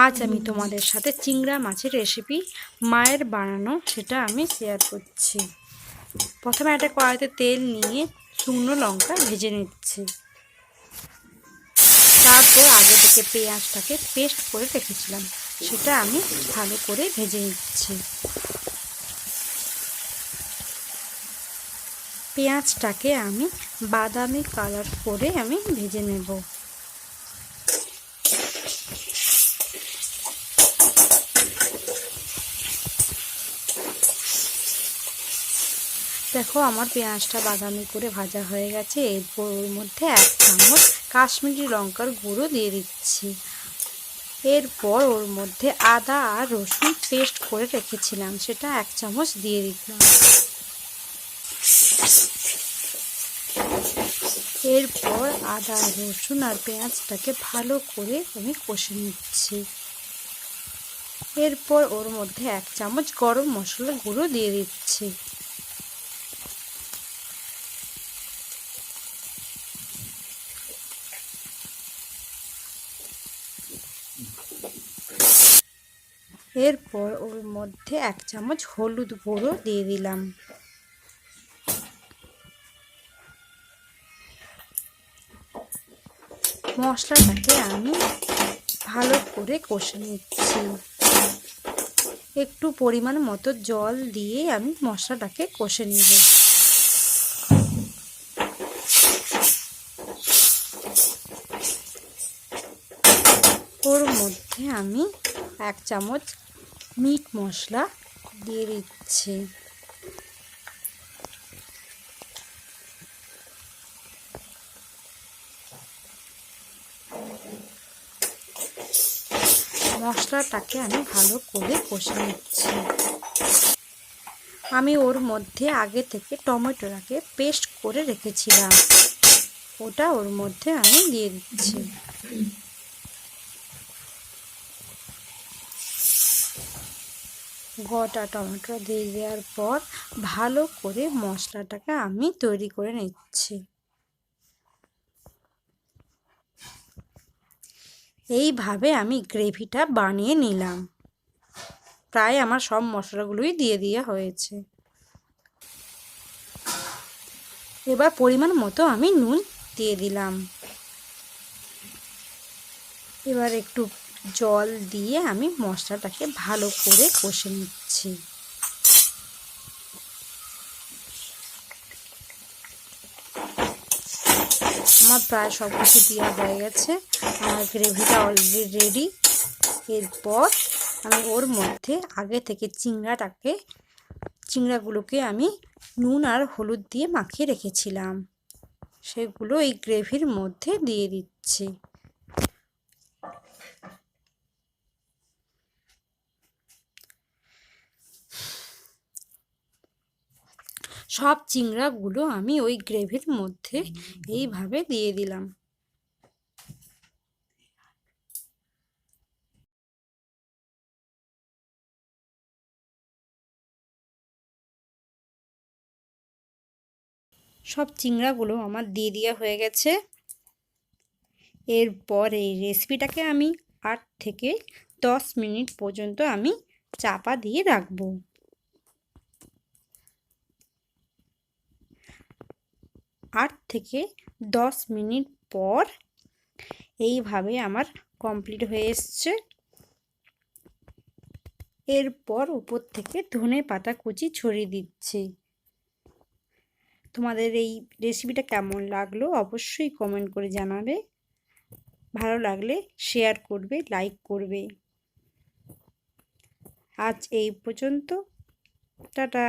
আজ আমি তোমাদের সাথে চিংড়া মাছের রেসিপি মায়ের বানানো সেটা আমি শেয়ার করছি। প্রথমে একটা কড়াইতে তেল নিয়ে শুকনো লঙ্কা ভেজে নিচ্ছি। তারপর আগে থেকে পেঁয়াজটাকে পেস্ট করে রেখেছিলাম, সেটা আমি ভালো করে ভেজে নিচ্ছি। পেঁয়াজটাকে আমি বাদামি কালার করে আমি ভেজে নেব। দেখো আমার পেঁয়াজটা বাদামি করে ভাজা হয়ে গেছে। এরপর ওর মধ্যে 1 চামচ কাশ্মীরি লঙ্কার গুঁড়ো দিয়ে দিচ্ছি। এরপর ওর মধ্যে আদা আর রসুন পেস্ট করে রেখেছিলাম, সেটা 1 চামচ দিয়ে দিলাম। এরপর আদা রসুন আর পেঁয়াজটাকে ভালো করে আমি কষে নিচ্ছি। এরপর ওর মধ্যে 1 চামচ গরম মশলার গুঁড়ো দিয়ে দিচ্ছি। এরপর ওর মধ্যে 1 চামচ হলুদ গুঁড়ো দিয়ে দিলাম। মশলাটাকে আমি ভালো করে কষে নিচ্ছি। একটু পরিমাণ মতো জল দিয়ে আমি মশলাটাকে কষে নিব। ওর মধ্যে আমি 1 চামচ মিট মশলা দিয়ে দিচ্ছি। মশলাটাকে আমি ভালো করে কষে নিচ্ছি। আমি ওর মধ্যে আগে থেকে টমেটোটাকে পেস্ট করে রেখেছিলাম, ওটা ওর মধ্যে আমি দিয়ে দিচ্ছি। গোটা টমেটো দিয়ে দেওয়ার পর ভালো করে মশলাটাকে আমি তৈরি করে নিচ্ছি। এইভাবে আমি গ্রেভিটা বানিয়ে নিলাম। প্রায় আমার সব মশলাগুলোই দিয়ে দেওয়া হয়েছে। এবার পরিমাণ মতো আমি নুন দিয়ে দিলাম। এবার একটু জল দিয়ে আমি মশলাটাকে ভালো করে কষে নিচ্ছি। আমার প্রায় সব কিছু দেওয়া হয়ে গেছে, আমার গ্রেভিটা অলরেডি রেডি। এরপর আমি ওর মধ্যে আগে থেকে চিংড়াগুলোকে আমি নুন আর হলুদ দিয়ে মাখিয়ে রেখেছিলাম, সেগুলো এই গ্রেভির মধ্যে দিয়ে দিচ্ছি। সব চিংড়াগুলো আমি ওই গ্রেভির মধ্যে এইভাবে দিয়ে দিলাম। সব চিংড়াগুলো আমার দিয়ে দেওয়া হয়ে গেছে। এরপর এই রেসিপিটাকে আমি 8 থেকে 10 মিনিট পর্যন্ত আমি চাপা দিয়ে রাখবো। 8 থেকে 10 মিনিট পর এইভাবে আমার কমপ্লিট হয়ে এসছে। এরপর উপর থেকে ধনে পাতা কুচি ছড়িয়ে দিচ্ছি। তোমাদের এই রেসিপিটা কেমন লাগলো অবশ্যই কমেন্ট করে জানাবে। ভালো লাগলে শেয়ার করবে, লাইক করবে। আজ এই পর্যন্ত, টাটা।